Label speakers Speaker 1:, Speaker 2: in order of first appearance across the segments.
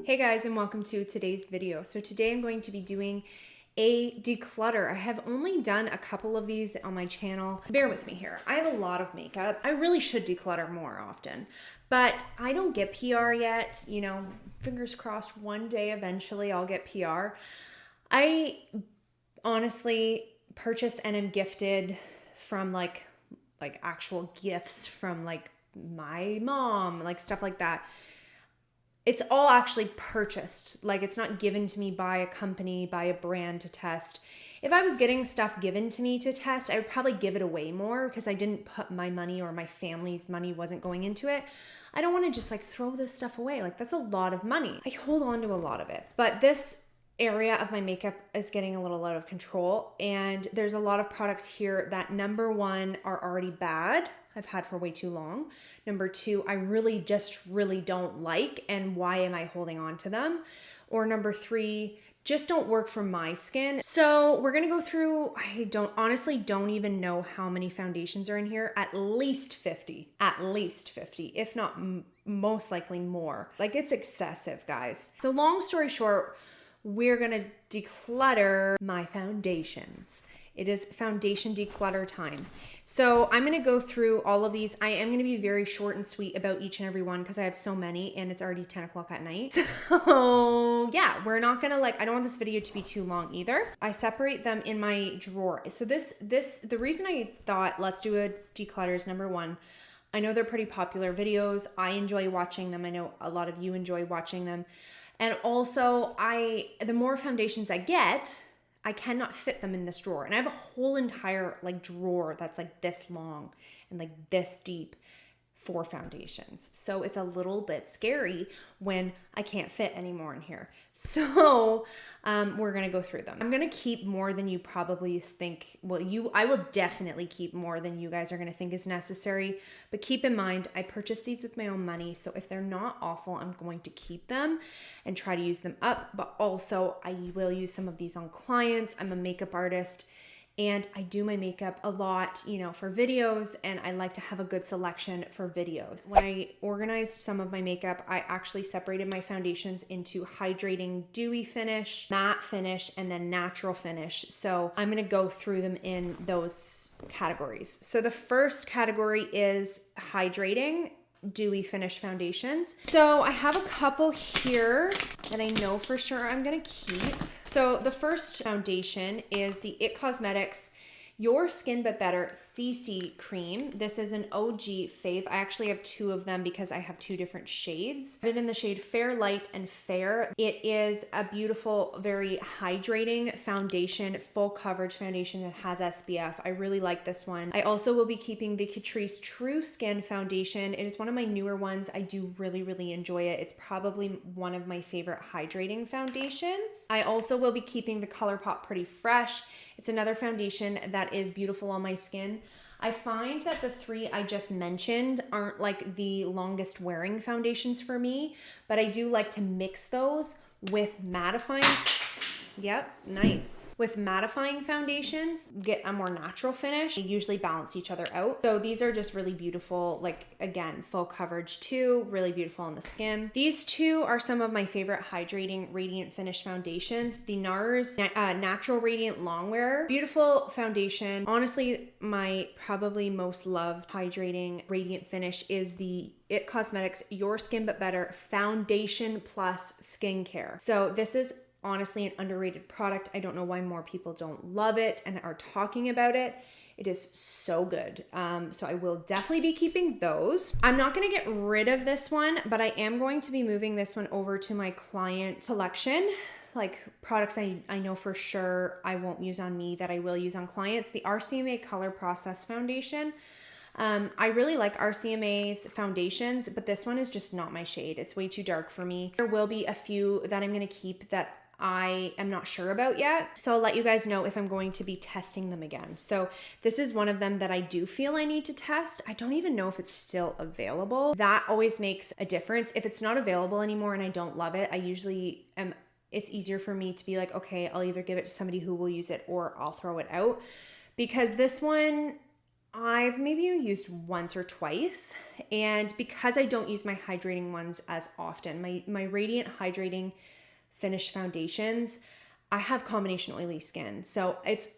Speaker 1: Hey guys, and welcome to today's video. So today I'm going to be doing a declutter. I have only done a couple of these on my channel. Bear with me here. I have a lot of makeup. I really should declutter more often, but I don't get PR yet. You know, fingers crossed one day eventually I'll get PR. I honestly purchased and am gifted from like actual gifts from like my mom, like stuff like that. It's all actually purchased. Like, it's not given to me by a company, by a brand to test. If I was getting stuff given to me to test, I would probably give it away more because I didn't put my money or my family's money wasn't going into it. I don't want to just like throw this stuff away. Like, that's a lot of money. I hold on to a lot of it. But this area of my makeup is getting a little out of control. And there's a lot of products here that, number one, are already bad. I've had for way too long. Number two, I really don't like, and why am I holding on to them? Or number three, just don't work for my skin. So we're gonna go through, I honestly don't even know how many foundations are in here. At least 50, if not most likely more. Like, it's excessive, guys. So long story short, we're gonna declutter my foundations. It is foundation declutter time. So I'm gonna go through all of these. I am gonna be very short and sweet about each and every one because I have so many and it's already 10 o'clock at night. So yeah, we're not gonna I don't want this video to be too long either. I separate them in my drawer. So the reason I thought let's do a declutter is, number one, I know they're pretty popular videos. I enjoy watching them. I know a lot of you enjoy watching them. And also the more foundations I get, I cannot fit them in this drawer. And I have a whole entire drawer that's like this long and like this deep for foundations. So it's a little bit scary when I can't fit anymore in here. So we're gonna go through them. I'm gonna keep more than you probably think. I will definitely keep more than you guys are gonna think is necessary. But keep in mind, I purchased these with my own money. So if they're not awful, I'm going to keep them and try to use them up. But also I will use some of these on clients. I'm a makeup artist. And I do my makeup a lot, for videos, and I like to have a good selection for videos. When I organized some of my makeup, I actually separated my foundations into hydrating dewy finish, matte finish, and then natural finish. So I'm gonna go through them in those categories. So the first category is hydrating dewy finish foundations. So I have a couple here that I know for sure I'm gonna keep. So the first foundation is the IT Cosmetics Your Skin But Better CC Cream. This is an OG fave. I actually have two of them because I have two different shades. I have it in the shade Fair Light and Fair. It is a beautiful, very hydrating foundation, full coverage foundation that has SPF. I really like this one. I also will be keeping the Catrice True Skin Foundation. It is one of my newer ones. I do really enjoy it. It's probably one of my favorite hydrating foundations. I also will be keeping the ColourPop Pretty Fresh. It's another foundation that is beautiful on my skin. I find that the three I just mentioned aren't like the longest wearing foundations for me, but I do like to mix those with mattifying. Yep, nice. With mattifying foundations, get a more natural finish. They usually balance each other out. So these are just really beautiful, again, full coverage too, really beautiful on the skin. These two are some of my favorite hydrating radiant finish foundations. The Nars Natural Radiant Longwear. Beautiful foundation. Honestly, my probably most loved hydrating radiant finish is the IT Cosmetics Your Skin But Better Foundation Plus Skincare. So this is honestly an underrated product. I don't know why more people don't love it and are talking about it. It is so good. So I will definitely be keeping those. I'm not gonna get rid of this one, but I am going to be moving this one over to my client collection. Like products I know for sure I won't use on me that I will use on clients. The Rcma Color Process Foundation. I really like Rcma's foundations, but this one is just not my shade. It's way too dark for me. There will be a few that I'm gonna keep that I am not sure about yet. So I'll let you guys know if I'm going to be testing them again. So this is one of them that I do feel I need to test. I don't even know if it's still available. That always makes a difference. If it's not available anymore and I don't love it, it's easier for me to be like, okay, I'll either give it to somebody who will use it or I'll throw it out. Because this one, I've maybe used once or twice, and because I don't use my hydrating ones as often, my Radiant Hydrating Finish foundations, I have combination oily skin. So it's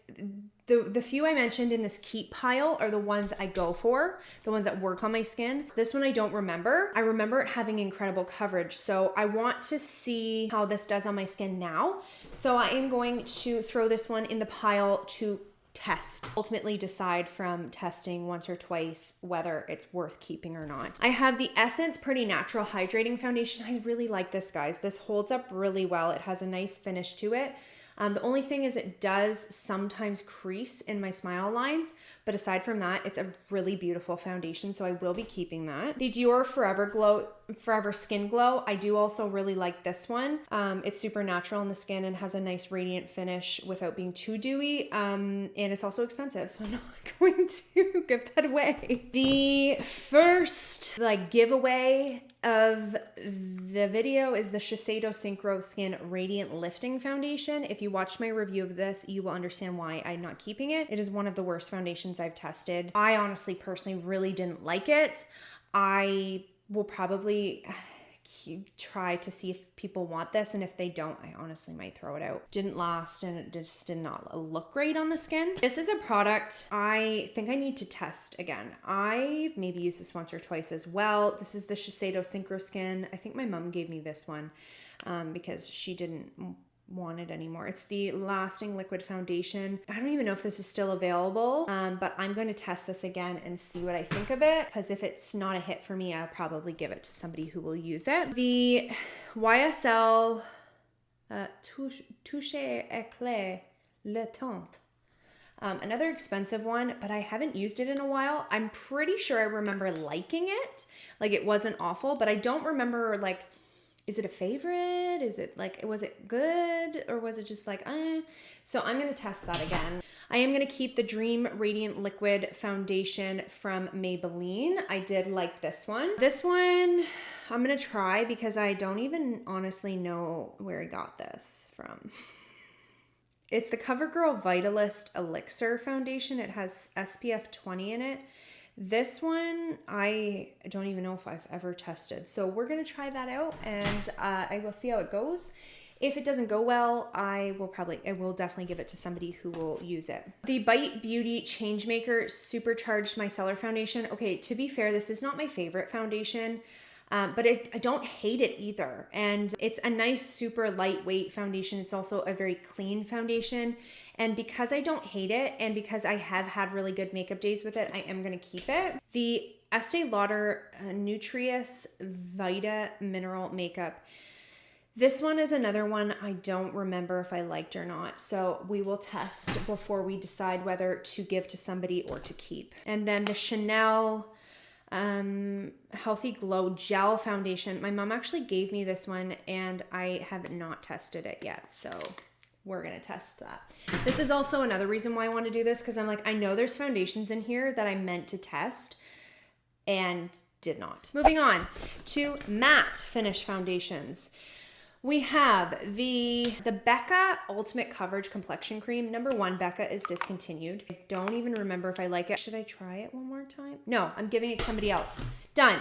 Speaker 1: the few I mentioned in this keep pile are the ones I go for, the ones that work on my skin. This one I don't remember. I remember it having incredible coverage. So I want to see how this does on my skin now. So I am going to throw this one in the pile to test, ultimately decide from testing once or twice whether it's worth keeping or not. I have the Essence Pretty Natural Hydrating Foundation. I really like this, guys. This holds up really well. It has a nice finish to it. The only thing is it does sometimes crease in my smile lines, but aside from that, it's a really beautiful foundation, so I will be keeping that. The Dior Forever Skin Glow, I do also really like this one. It's super natural on the skin and has a nice radiant finish without being too dewy, and it's also expensive, so I'm not going to give that away. The first giveaway of the video is the Shiseido Synchro Skin Radiant Lifting Foundation. If you watched my review of this, you will understand why I'm not keeping it. It is one of the worst foundations I've tested. I honestly, personally, really didn't like it. I will probably try to see if people want this, and if they don't, I honestly might throw it out. Didn't last, and it just did not look great on the skin. This is a product I think I need to test again. I've maybe used this once or twice as well. This is the Shiseido Synchro Skin. I think my mom gave me this one because she didn't want it anymore. It's the Lasting Liquid Foundation. I don't even know if this is still available, but I'm going to test this again and see what I think of it, because if it's not a hit for me, I'll probably give it to somebody who will use it. The YSL Touche Éclat Le Tente. Another expensive one, but I haven't used it in a while. I'm pretty sure I remember liking it. It wasn't awful, but I don't remember is it a favorite? Is it was it good, or was it just So I'm going to test that again. I am going to keep the Dream Radiant Liquid Foundation from Maybelline. I did like this one. This one I'm going to try because I don't even honestly know where I got this from. It's the Covergirl Vitalist Elixir Foundation. It has SPF 20 in it. This one, I don't even know if I've ever tested. So we're going to try that out, and I will see how it goes. If it doesn't go well, I will definitely give it to somebody who will use it. The Bite Beauty Changemaker Supercharged Micellar Foundation. Okay, to be fair, this is not my favorite foundation. But I don't hate it either. And it's a nice, super lightweight foundation. It's also a very clean foundation. And because I don't hate it, and because I have had really good makeup days with it, I am going to keep it. The Estee Lauder Nutrius Vita Mineral Makeup. This one is another one I don't remember if I liked or not. So we will test before we decide whether to give to somebody or to keep. And then the Chanel Healthy Glow Gel Foundation. My mom actually gave me this one, and I have not tested it yet, so we're gonna test that. This is also another reason why I want to do this, because I'm I know there's foundations in here that I meant to test and did not. Moving on to matte finish foundations. We have the Becca Ultimate Coverage Complexion Cream. Number one, Becca is discontinued. I don't even remember if I like it. Should I try it one more time? No, I'm giving it to somebody else. Done.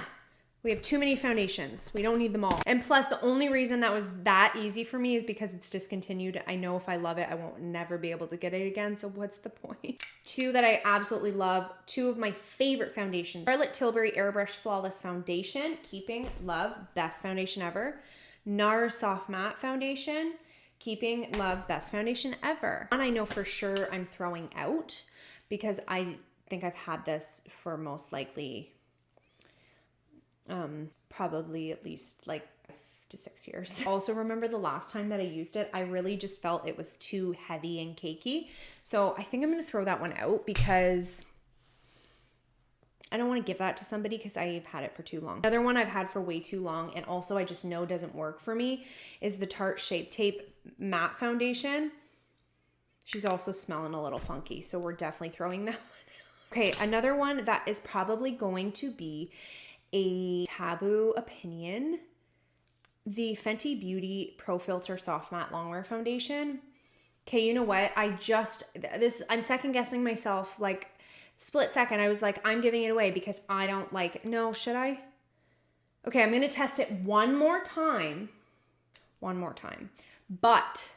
Speaker 1: We have too many foundations. We don't need them all. And plus, the only reason that was that easy for me is because it's discontinued. I know if I love it, I won't never be able to get it again. So what's the point? Two that I absolutely love. Two of my favorite foundations. Charlotte Tilbury Airbrush Flawless Foundation. Keeping, love, best foundation ever. Nars Soft Matte Foundation, keeping, love, best foundation ever. And I know for sure I'm throwing out because I think I've had this for most likely, probably at least 5 to 6 years. I also remember the last time that I used it, I really just felt it was too heavy and cakey. So I think I'm going to throw that one out because I don't want to give that to somebody because I've had it for too long. The other one I've had for way too long, and also I just know doesn't work for me, is the Tarte Shape Tape Matte Foundation. She's also smelling a little funky, so we're definitely throwing that one. Okay, another one that is probably going to be a taboo opinion. The Fenty Beauty Pro Filter Soft Matte Longwear Foundation. Okay, you know what? I'm second guessing myself. split second, I was like, I'm giving it away because I don't like it. No, should I? Okay, I'm going to test it one more time. But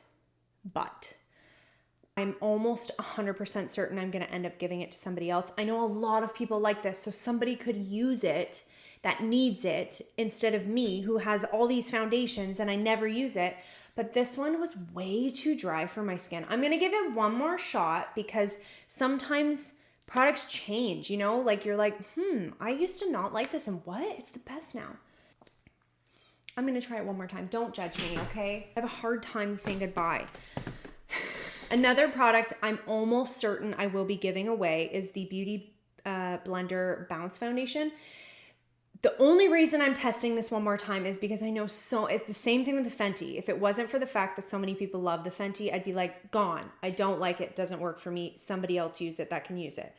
Speaker 1: I'm almost 100% certain I'm going to end up giving it to somebody else. I know a lot of people like this, so somebody could use it that needs it instead of me, who has all these foundations and I never use it. But this one was way too dry for my skin. I'm going to give it one more shot because sometimes products change, you know, like you're like, I used to not like this, and what? It's the best now. I'm going to try it one more time. Don't judge me, okay? I have a hard time saying goodbye. Another product I'm almost certain I will be giving away is the Beauty Blender Bounce Foundation. The only reason I'm testing this one more time is because I know it's the same thing with the Fenty. If it wasn't for the fact that so many people love the Fenty, I'd be like, gone. I don't like it. Doesn't work for me. Somebody else used it that can use it.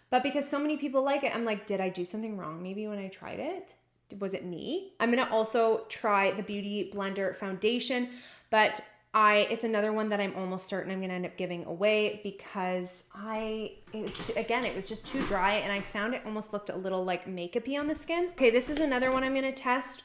Speaker 1: But because so many people like it, I'm like, did I do something wrong maybe when I tried it? Was it me? I'm going to also try the Beauty Blender Foundation, but it's another one that I'm almost certain I'm going to end up giving away because it was just too dry, and I found it almost looked a little like makeup-y on the skin. Okay, this is another one I'm going to test,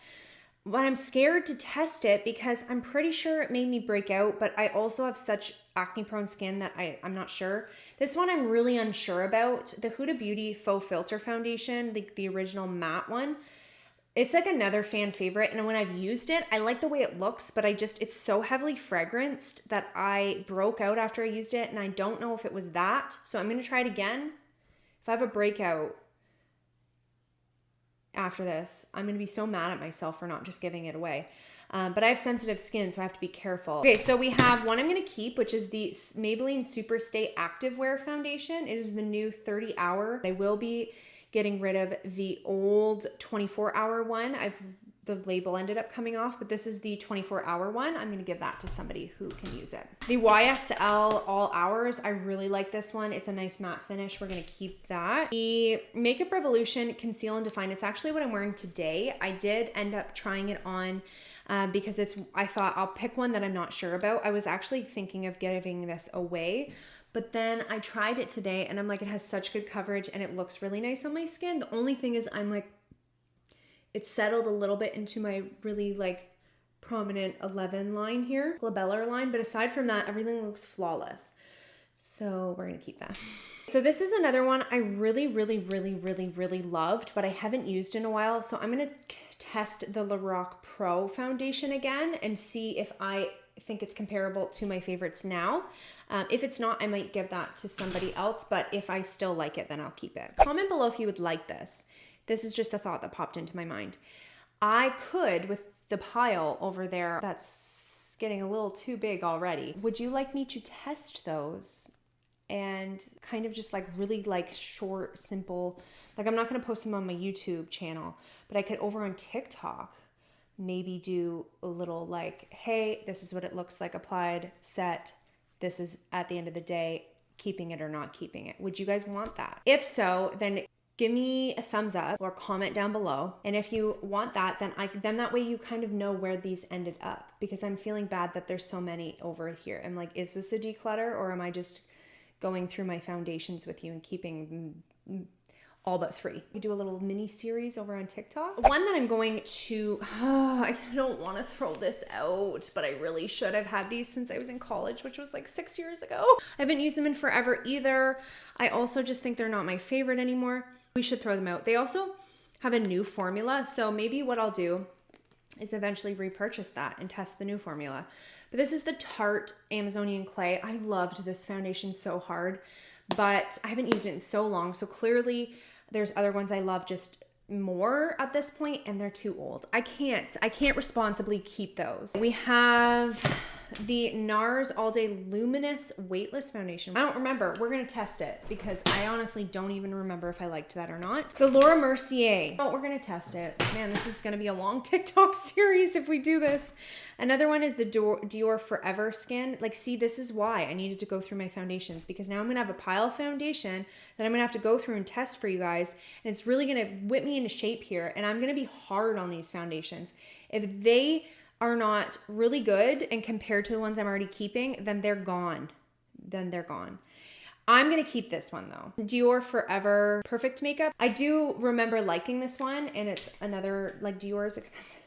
Speaker 1: but I'm scared to test it because I'm pretty sure it made me break out, but I also have such acne-prone skin that I'm not sure. This one I'm really unsure about. The Huda Beauty Faux Filter Foundation, the original matte one. It's like another fan favorite, and when I've used it, I like the way it looks, but it's so heavily fragranced that I broke out after I used it, and I don't know if it was that, so I'm going to try it again. If I have a breakout after this, I'm going to be so mad at myself for not just giving it away. But I have sensitive skin, so I have to be careful. Okay, so we have one I'm going to keep, which is the Maybelline Superstay Activewear Foundation. It is the new 30-hour. I will be getting rid of the old 24-hour one. The label ended up coming off, but this is the 24-hour one. I'm going to give that to somebody who can use it. The YSL All Hours, I really like this one. It's a nice matte finish. We're going to keep that. The Makeup Revolution Conceal and Define, it's actually what I'm wearing today. I did end up trying it on because I thought I'll pick one that I'm not sure about. I was actually thinking of giving this away, but then I tried it today and I'm like, it has such good coverage and it looks really nice on my skin. The only thing is I'm like, it's settled a little bit into my really like prominent 11 line here, glabellar line. But aside from that, everything looks flawless. So we're going to keep that. So this is another one I really loved, but I haven't used in a while. So I'm going to test the Lorac Pro Foundation again and see if I think it's comparable to my favorites now. If it's not, I might give that to somebody else, but if I still like it, then I'll keep it. Comment below if you would like this. This is just a thought that popped into my mind. I could, with the pile over there, that's getting a little too big already. Would you like me to test those and kind of just like really like short, simple, like I'm not going to post them on my YouTube channel, but I could over on TikTok maybe do a little like, hey, this is what it looks like applied, set. This is at the end of the day, keeping it or not keeping it. Would you guys want that? If so, then give me a thumbs up or comment down below. And if you want that, then that way you kind of know where these ended up, because I'm feeling bad that there's so many over here. I'm like, is this a declutter or am I just going through my foundations with you and keeping all but 3? We do a little mini series over on TikTok. One that I'm going to, I don't want to throw this out, but I really should. I've had these since I was in college, which was like 6 years ago. I haven't used them in forever either. I also just think they're not my favorite anymore. We should throw them out. They also have a new formula, so maybe what I'll do is eventually repurchase that and test the new formula. But this is the Tarte Amazonian Clay. I loved this foundation so hard, but I haven't used it in so long, so clearly there's other ones I love just more at this point, and they're too old. I can't responsibly keep those. We have the Nars All Day Luminous Weightless Foundation. I don't remember. We're going to test it because I honestly don't even remember if I liked that or not. The Laura Mercier. Oh, we're going to test it. Man, this is going to be a long TikTok series if we do this. Another one is the Dior Forever Skin. Like, see, this is why I needed to go through my foundations, because now I'm going to have a pile of foundation that I'm going to have to go through and test for you guys. And it's really going to whip me into shape here. And I'm going to be hard on these foundations. If they are not really good and compared to the ones I'm already keeping, then they're gone. I'm gonna keep this one though. Dior Forever Perfect Makeup. I do remember liking this one, and it's another, like, Dior is expensive.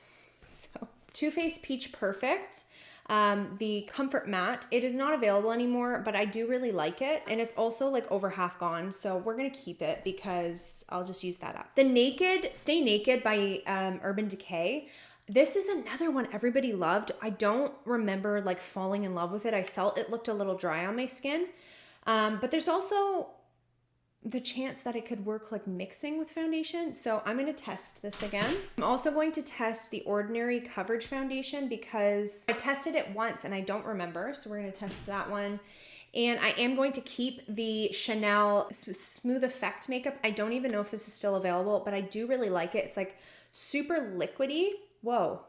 Speaker 1: So Too Faced Peach Perfect. The Comfort Matte, it is not available anymore, but I do really like it. And it's also like over half gone. So we're going to keep it because I'll just use that up. The Naked, Stay Naked by Urban Decay. This is another one everybody loved. I don't remember like falling in love with it. I felt it looked a little dry on my skin. But there's also the chance that it could work like mixing with foundation. So I'm going to test this again. I'm also going to test the Ordinary Coverage Foundation because I tested it once and I don't remember. So we're going to test that one. And I am going to keep the Chanel Smooth Effect makeup. I don't even know if this is still available, but I do really like it. It's like super liquidy. Whoa.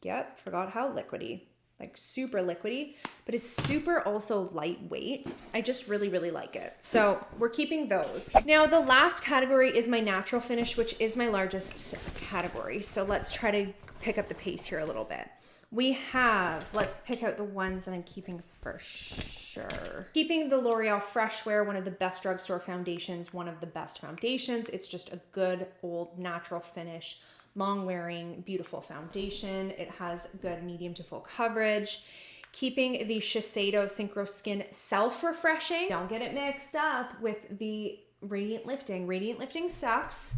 Speaker 1: Yep. Forgot how liquidy. Like super liquidy, but it's super also lightweight. I just really, really like it. So we're keeping those. Now the last category is my natural finish, which is my largest category. So let's try to pick up the pace here a little bit. We have, let's pick out the ones that I'm keeping for sure. Keeping the L'Oreal Fresh Wear, one of the best drugstore foundations, one of the best foundations. It's just a good old natural finish, long wearing, beautiful foundation. It has good medium to full coverage. Keeping the Shiseido Synchro Skin Self Refreshing. Don't get it mixed up with the Radiant Lifting. Radiant Lifting sucks.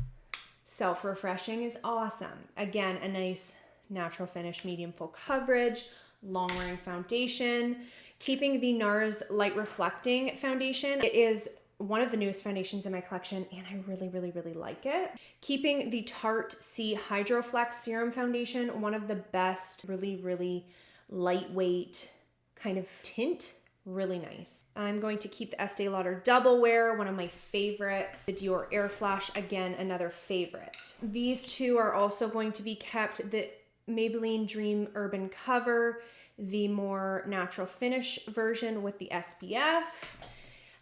Speaker 1: Self Refreshing is awesome. Again, a nice natural finish, medium full coverage, long wearing foundation. Keeping the Nars Light Reflecting Foundation. It is one of the newest foundations in my collection, and I really, really, really like it. Keeping the Tarte C Hydro Flex Serum Foundation, one of the best, really, really lightweight kind of tint, really nice. I'm going to keep the Estee Lauder Double Wear, one of my favorites. The Dior Air Flash, again, another favorite. These two are also going to be kept. The Maybelline Dream Urban Cover, the more natural finish version with the SPF.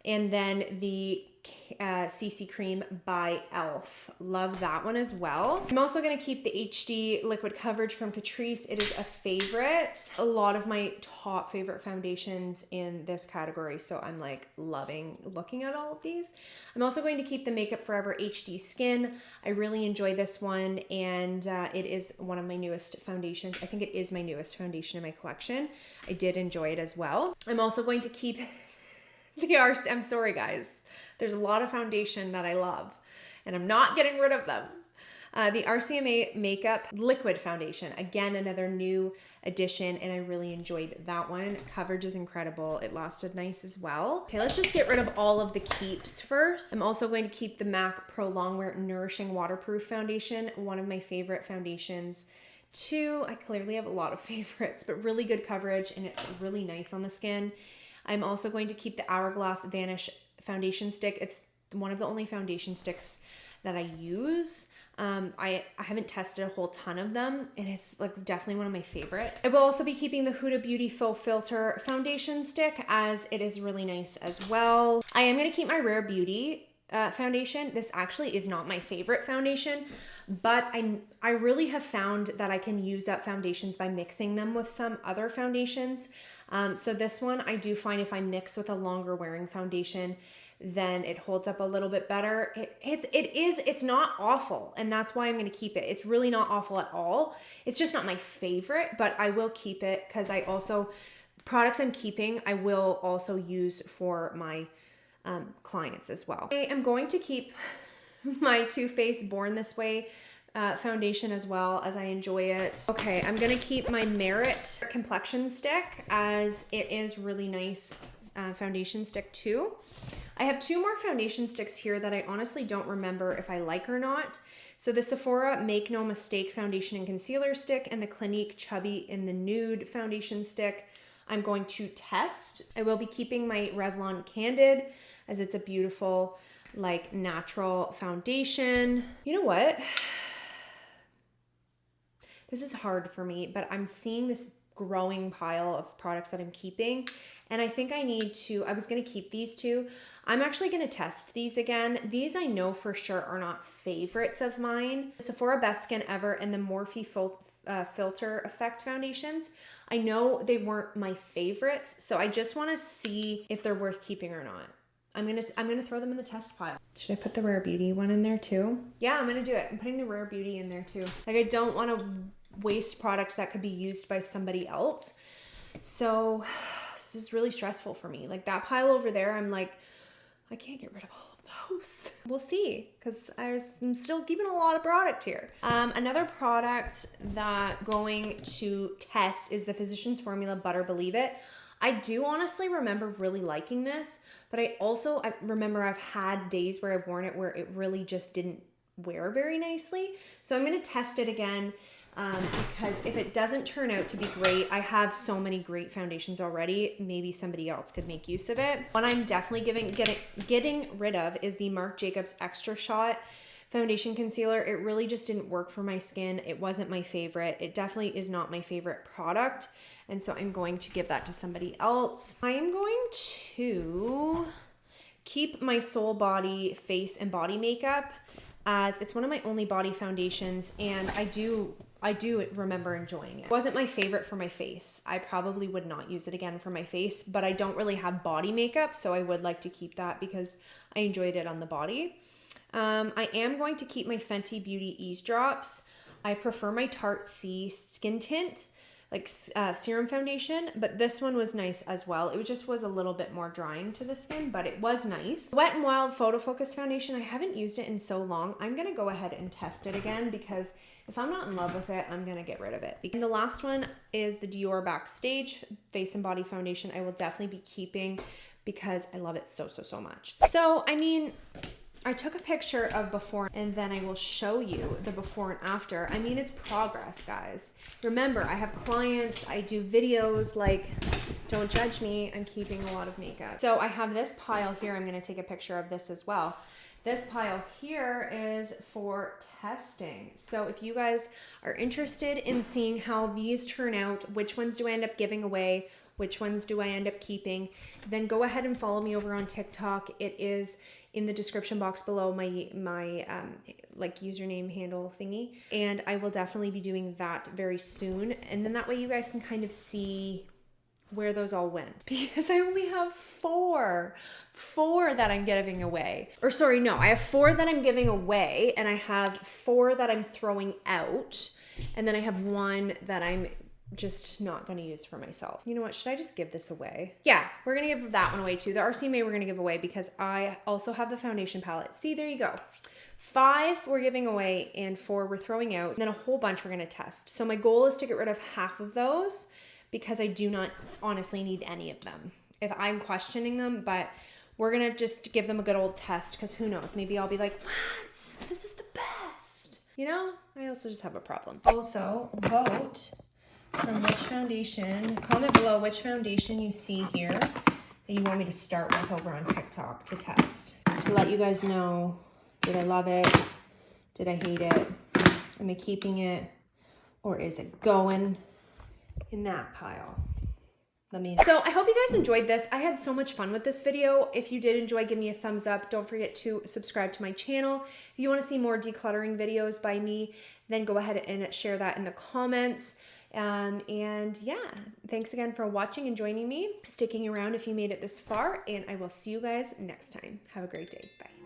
Speaker 1: And then the CC Cream by e.l.f. Love that one as well. I'm also going to keep the HD Liquid Coverage from Catrice. It is a favorite. A lot of my top favorite foundations in this category. So I'm like loving looking at all of these. I'm also going to keep the Makeup Forever HD Skin. I really enjoy this one, and it is one of my newest foundations. I think it is my newest foundation in my collection. I did enjoy it as well. I'm also going to keep I'm sorry guys, there's a lot of foundation that I love and I'm not getting rid of them. The Rcma Makeup Liquid Foundation, again, another new addition, and I really enjoyed that one. Coverage is incredible. It lasted nice as well. Okay, let's just get rid of all of the keeps first. I'm also going to keep the MAC Pro Longwear Nourishing Waterproof Foundation, one of my favorite foundations. Two, I clearly have a lot of favorites, but really good coverage, and it's really nice on the skin. I'm also going to keep the Hourglass Vanish Foundation Stick. It's one of the only foundation sticks that I use. I haven't tested a whole ton of them, and it's like definitely one of my favorites. I will also be keeping the Huda Beauty Faux Filter Foundation Stick, as it is really nice as well. I am going to keep my Rare Beauty foundation. This actually is not my favorite foundation, but I really have found that I can use up foundations by mixing them with some other foundations. So this one I do find if I mix with a longer wearing foundation, then it holds up a little bit better. It's not awful, and that's why I'm going to keep it. It's really not awful at all. It's just not my favorite, but I will keep it because I also, products I'm keeping, I will also use for my clients as well. I am going to keep my Too Faced Born This Way foundation as well, as I enjoy it. Okay, I'm gonna keep my Merit Complexion Stick, as it is really nice foundation stick too. I have two more foundation sticks here that I honestly don't remember if I like or not. So the Sephora Make No Mistake Foundation and Concealer Stick, and the Clinique Chubby in the Nude Foundation Stick I'm going to test. I will be keeping my Revlon Candid, as it's a beautiful, like, natural foundation. You know what? This is hard for me, but I'm seeing this growing pile of products that I'm keeping, and I think I need to, I was going to keep these two. I'm actually going to test these again. These I know for sure are not favorites of mine. The Sephora Best Skin Ever and the Morphe Filter Effect foundations. I know they weren't my favorites, so I just want to see if they're worth keeping or not. I'm gonna throw them in the test pile. Should I put the Rare Beauty one in there too? Yeah, I'm gonna do it. I'm putting the Rare Beauty in there too. Like, I don't want to waste product that could be used by somebody else. So this is really stressful for me. Like, that pile over there, I'm like, I can't get rid of all of those. We'll see, because I'm still keeping a lot of product here. Another product that going to test is the Physicians Formula Butter Believe It. I do honestly remember really liking this, but I remember I've had days where I've worn it where it really just didn't wear very nicely. So I'm gonna test it again because if it doesn't turn out to be great, I have so many great foundations already, maybe somebody else could make use of it. What I'm definitely getting rid of is the Marc Jacobs Extra Shot Foundation Concealer. It really just didn't work for my skin. It wasn't my favorite. It definitely is not my favorite product. And so I'm going to give that to somebody else. I am going to keep my Soul Body face and body makeup, as it's one of my only body foundations, and I do remember enjoying it. It wasn't my favorite for my face. I probably would not use it again for my face, but I don't really have body makeup, so I would like to keep that because I enjoyed it on the body. I am going to keep my Fenty Beauty Ease Drops. I prefer my Tarte C Skin Tint, like serum foundation, but this one was nice as well. It just was a little bit more drying to the skin, but it was nice. Wet n Wild Photo Focus Foundation, I haven't used it in so long. I'm gonna go ahead and test it again because if I'm not in love with it, I'm gonna get rid of it. And the last one is the Dior Backstage Face and Body Foundation. I will definitely be keeping because I love it so much. So, I mean, I took a picture of before and then I will show you the before and after. I mean, it's progress, guys. Remember, I have clients, I do videos, like, don't judge me, I'm keeping a lot of makeup. So I have this pile here, I'm gonna take a picture of this as well. This pile here is for testing. So if you guys are interested in seeing how these turn out, which ones do I end up giving away, which ones do I end up keeping, then go ahead and follow me over on TikTok. It is in the description box below, my like username handle thingy, and I will definitely be doing that very soon, and then that way you guys can kind of see where those all went, because I only have four that I'm giving away. Or sorry, no, I have 4 that I'm giving away, and I have 4 that I'm throwing out, and then I have 1 that I'm just not going to use for myself. You know what? Should I just give this away? Yeah, we're going to give that one away too. The Rcma we're going to give away because I also have the foundation palette. See, there you go. 5 we're giving away and 4 we're throwing out. And then a whole bunch we're going to test. So my goal is to get rid of half of those because I do not honestly need any of them if I'm questioning them, but we're going to just give them a good old test because who knows? Maybe I'll be like, what? This is the best. You know, I also just have a problem. Also, vote from which foundation, comment below which foundation you see here that you want me to start with over on TikTok to test. To let you guys know, did I love it? Did I hate it? Am I keeping it? Or is it going in that pile? Let me know. So I hope you guys enjoyed this. I had so much fun with this video. If you did enjoy, give me a thumbs up. Don't forget to subscribe to my channel. If you want to see more decluttering videos by me, then go ahead and share that in the comments. And yeah, thanks again for watching and joining me, sticking around if you made it this far, and I will see you guys next time. Have a great day. Bye.